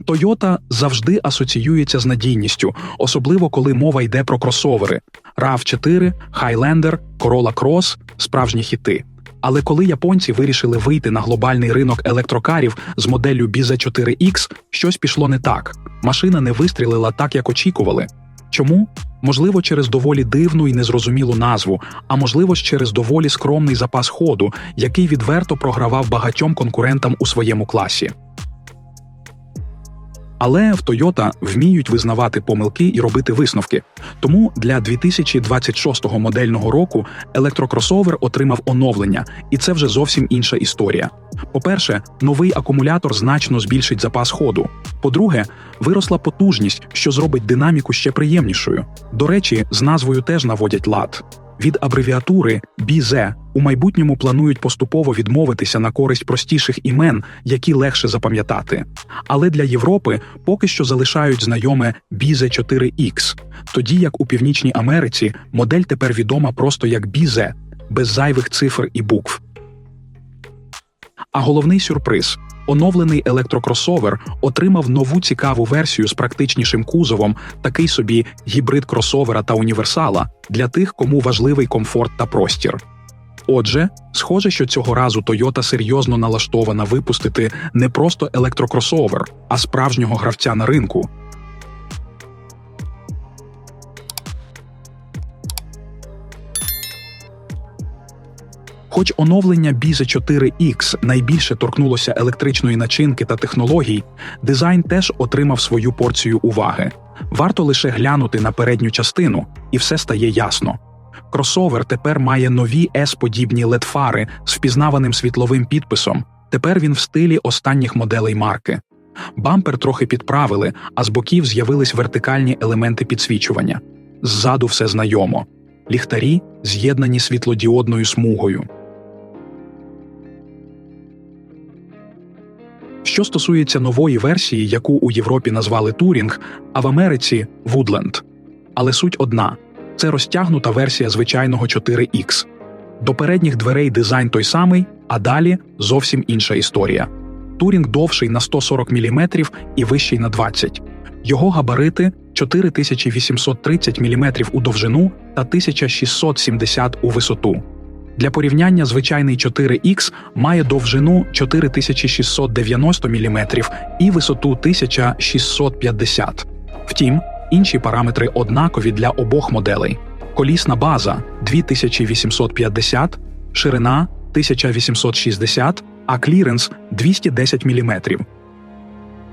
Toyota завжди асоціюється з надійністю, особливо коли мова йде про кросовери. RAV4, Highlander, Corolla Cross – справжні хіти. Але коли японці вирішили вийти на глобальний ринок електрокарів з моделлю BZ4X, щось пішло не так. Машина не вистрілила так, як очікували. Чому? Можливо, через доволі дивну і незрозумілу назву, а можливо, через доволі скромний запас ходу, який відверто програвав багатьом конкурентам у своєму класі. Але в Toyota вміють визнавати помилки і робити висновки. Тому для 2026 модельного року електрокросовер отримав оновлення, і це вже зовсім інша історія. По-перше, новий акумулятор значно збільшить запас ходу. По-друге, виросла потужність, що зробить динаміку ще приємнішою. До речі, з назвою теж наводять лад. Від абревіатури BZ у майбутньому планують поступово відмовитися на користь простіших імен, які легше запам'ятати. Але для Європи поки що залишають знайоме BZ4X, тоді як у Північній Америці модель тепер відома просто як BZ, без зайвих цифр і букв. А головний сюрприз – оновлений електрокросовер отримав нову цікаву версію з практичнішим кузовом, такий собі гібрид кросовера та універсала для тих, кому важливий комфорт та простір. Отже, схоже, що цього разу Toyota серйозно налаштована випустити не просто електрокросовер, а справжнього гравця на ринку. Хоч оновлення BZ4X найбільше торкнулося електричної начинки та технологій, дизайн теж отримав свою порцію уваги. Варто лише глянути на передню частину, і все стає ясно. Кросовер тепер має нові S-подібні LED-фари з впізнаваним світловим підписом. Тепер він в стилі останніх моделей марки. Бампер трохи підправили, а з боків з'явились вертикальні елементи підсвічування. Ззаду все знайомо. Ліхтарі з'єднані світлодіодною смугою. Що стосується нової версії, яку у Європі назвали Touring, а в Америці – Woodland. Але суть одна – це розтягнута версія звичайного 4X. До передніх дверей дизайн той самий, а далі зовсім інша історія. Touring довший на 140 мм і вищий на 20. Його габарити – 4830 мм у довжину та 1670 у висоту. Для порівняння звичайний 4X має довжину 4690 мм і висоту 1650. Втім, інші параметри однакові для обох моделей. Колісна база – 2850, ширина – 1860, а кліренс – 210 мм.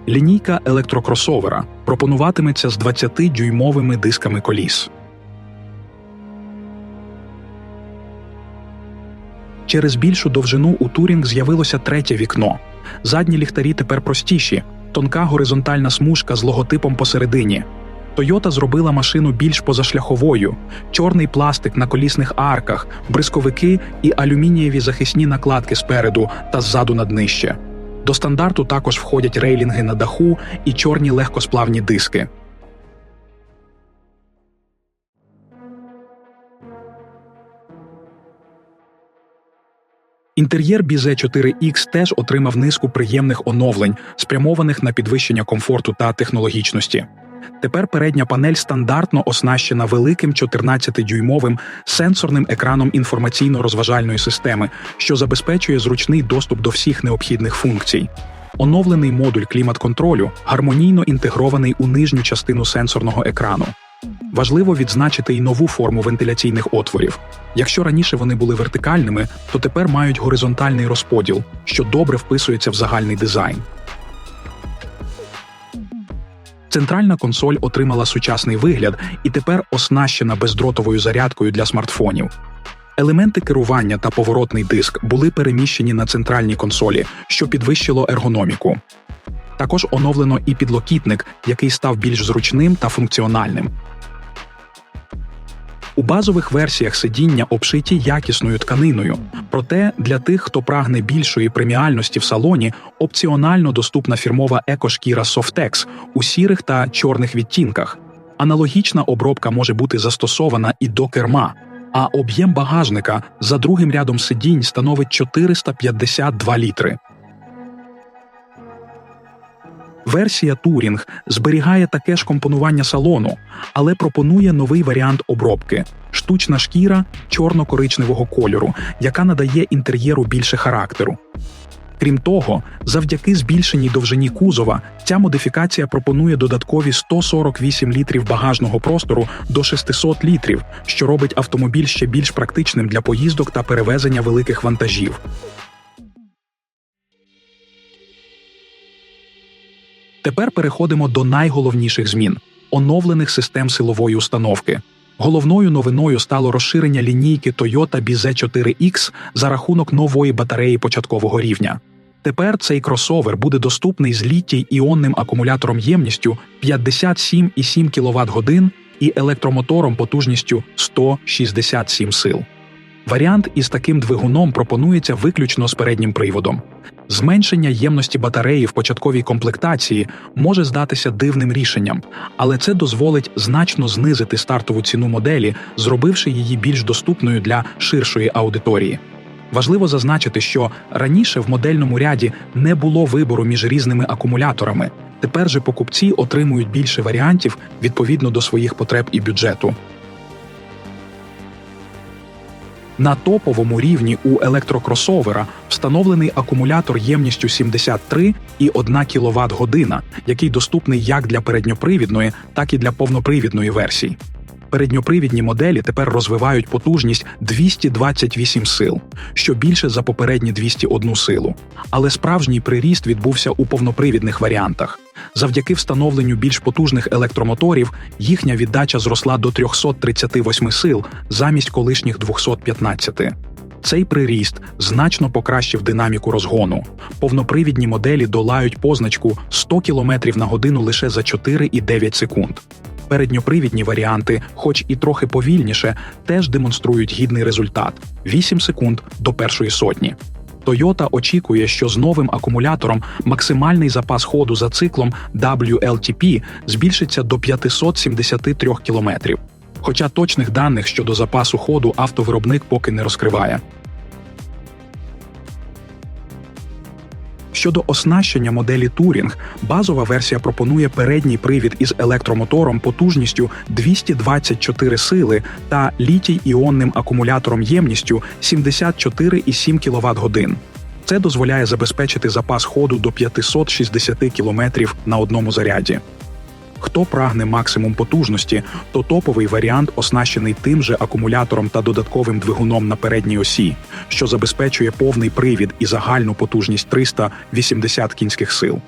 Лінійка електрокросовера пропонуватиметься з 20-дюймовими дисками коліс. Через більшу довжину у Touring з'явилося третє вікно. Задні ліхтарі тепер простіші, тонка горизонтальна смужка з логотипом посередині. Toyota зробила машину більш позашляховою. Чорний пластик на колісних арках, бризковики і алюмінієві захисні накладки спереду та ззаду на днище. До стандарту також входять рейлінги на даху і чорні легкосплавні диски. Інтер'єр BZ4X теж отримав низку приємних оновлень, спрямованих на підвищення комфорту та технологічності. Тепер передня панель стандартно оснащена великим 14-дюймовим сенсорним екраном інформаційно-розважальної системи, що забезпечує зручний доступ до всіх необхідних функцій. Оновлений модуль клімат-контролю гармонійно інтегрований у нижню частину сенсорного екрану. Важливо відзначити й нову форму вентиляційних отворів. Якщо раніше вони були вертикальними, то тепер мають горизонтальний розподіл, що добре вписується в загальний дизайн. Центральна консоль отримала сучасний вигляд і тепер оснащена бездротовою зарядкою для смартфонів. Елементи керування та поворотний диск були переміщені на центральній консолі, що підвищило ергономіку. Також оновлено і підлокітник, який став більш зручним та функціональним. У базових версіях сидіння обшиті якісною тканиною, проте для тих, хто прагне більшої преміальності в салоні, опціонально доступна фірмова екошкіра Softex у сірих та чорних відтінках. Аналогічна обробка може бути застосована і до керма, а об'єм багажника за другим рядом сидінь становить 452 літри. Версія Touring зберігає таке ж компонування салону, але пропонує новий варіант обробки – штучна шкіра чорно-коричневого кольору, яка надає інтер'єру більше характеру. Крім того, завдяки збільшеній довжині кузова, ця модифікація пропонує додаткові 148 літрів багажного простору до 600 літрів, що робить автомобіль ще більш практичним для поїздок та перевезення великих вантажів. Тепер переходимо до найголовніших змін – оновлених систем силової установки. Головною новиною стало розширення лінійки Toyota BZ4X за рахунок нової батареї початкового рівня. Тепер цей кросовер буде доступний з літій-іонним акумулятором ємністю 57,7 кВт-годин і електромотором потужністю 167 сил. Варіант із таким двигуном пропонується виключно з переднім приводом. Зменшення ємності батареї в початковій комплектації може здатися дивним рішенням, але це дозволить значно знизити стартову ціну моделі, зробивши її більш доступною для ширшої аудиторії. Важливо зазначити, що раніше в модельному ряді не було вибору між різними акумуляторами. Тепер же покупці отримують більше варіантів відповідно до своїх потреб і бюджету. На топовому рівні у електрокросовера встановлений акумулятор ємністю 73,1 кВт-година, який доступний як для передньопривідної, так і для повнопривідної версій. Передньопривідні моделі тепер розвивають потужність 228 сил, що більше за попередні 201 силу. Але справжній приріст відбувся у повнопривідних варіантах. Завдяки встановленню більш потужних електромоторів їхня віддача зросла до 338 сил замість колишніх 215. Цей приріст значно покращив динаміку розгону. Повнопривідні моделі долають позначку 100 км на годину лише за 4,9 секунд. Передньопривідні варіанти, хоч і трохи повільніше, теж демонструють гідний результат – 8 секунд до першої сотні. Toyota очікує, що з новим акумулятором максимальний запас ходу за циклом WLTP збільшиться до 573 км. Хоча точних даних щодо запасу ходу автовиробник поки не розкриває. Щодо оснащення моделі Touring, базова версія пропонує передній привід із електромотором потужністю 224 сили та літій-іонним акумулятором ємністю 74,7 кВт-годин. Це дозволяє забезпечити запас ходу до 560 км на одному заряді. Хто прагне максимум потужності, то топовий варіант оснащений тим же акумулятором та додатковим двигуном на передній осі, що забезпечує повний привід і загальну потужність 380 кінських сил.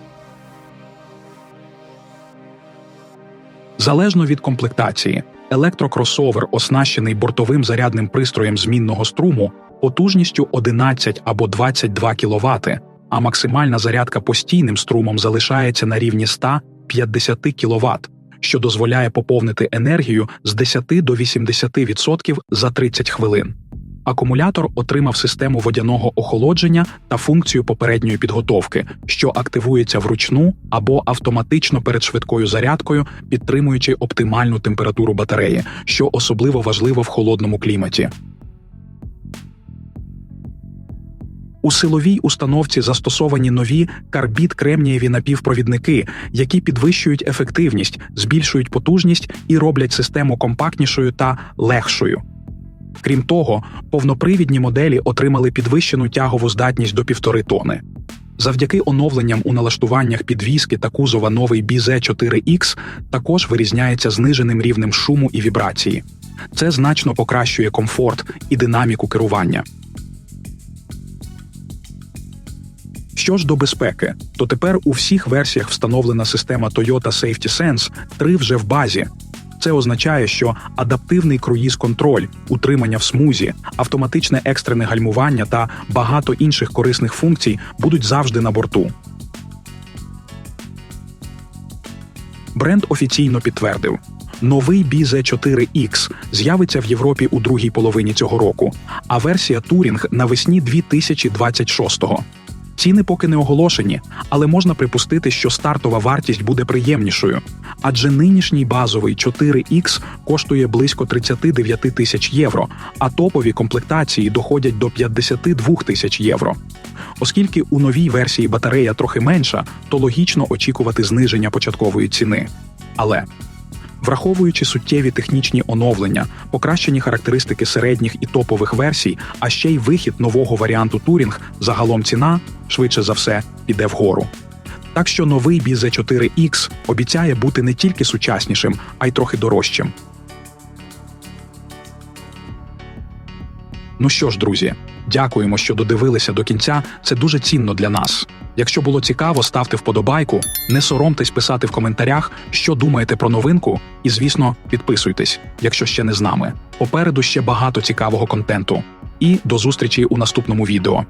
Залежно від комплектації, електрокросовер, оснащений бортовим зарядним пристроєм змінного струму, потужністю 11 або 22 кВт, а максимальна зарядка постійним струмом залишається на рівні 150 кВт, що дозволяє поповнити енергію з 10 до 80% за 30 хвилин. Акумулятор отримав систему водяного охолодження та функцію попередньої підготовки, що активується вручну або автоматично перед швидкою зарядкою, підтримуючи оптимальну температуру батареї, що особливо важливо в холодному кліматі. У силовій установці застосовані нові карбід-кремнієві напівпровідники, які підвищують ефективність, збільшують потужність і роблять систему компактнішою та легшою. Крім того, повнопривідні моделі отримали підвищену тягову здатність до 1,5 тонни. Завдяки оновленням у налаштуваннях підвіски та кузова новий BZ4X також вирізняється зниженим рівнем шуму і вібрації. Це значно покращує комфорт і динаміку керування. Що ж до безпеки, то тепер у всіх версіях встановлена система Toyota Safety Sense 3 вже в базі. Це означає, що адаптивний круїз-контроль, утримання в смузі, автоматичне екстрене гальмування та багато інших корисних функцій будуть завжди на борту. Бренд офіційно підтвердив, новий BZ4X з'явиться в Європі у другій половині цього року, а версія Touring навесні 2026-го. Ціни поки не оголошені, але можна припустити, що стартова вартість буде приємнішою. Адже нинішній базовий 4X коштує близько 39 тисяч євро, а топові комплектації доходять до 52 тисяч євро. Оскільки у новій версії батарея трохи менша, то логічно очікувати зниження початкової ціни. Але враховуючи суттєві технічні оновлення, покращені характеристики середніх і топових версій, а ще й вихід нового варіанту Touring, загалом ціна, швидше за все, піде вгору. Так що новий BZ4X обіцяє бути не тільки сучаснішим, а й трохи дорожчим. Ну що ж, друзі, дякуємо, що додивилися до кінця, це дуже цінно для нас. Якщо було цікаво, ставте вподобайку, не соромтесь писати в коментарях, що думаєте про новинку, і, звісно, підписуйтесь, якщо ще не з нами. Попереду ще багато цікавого контенту. І до зустрічі у наступному відео.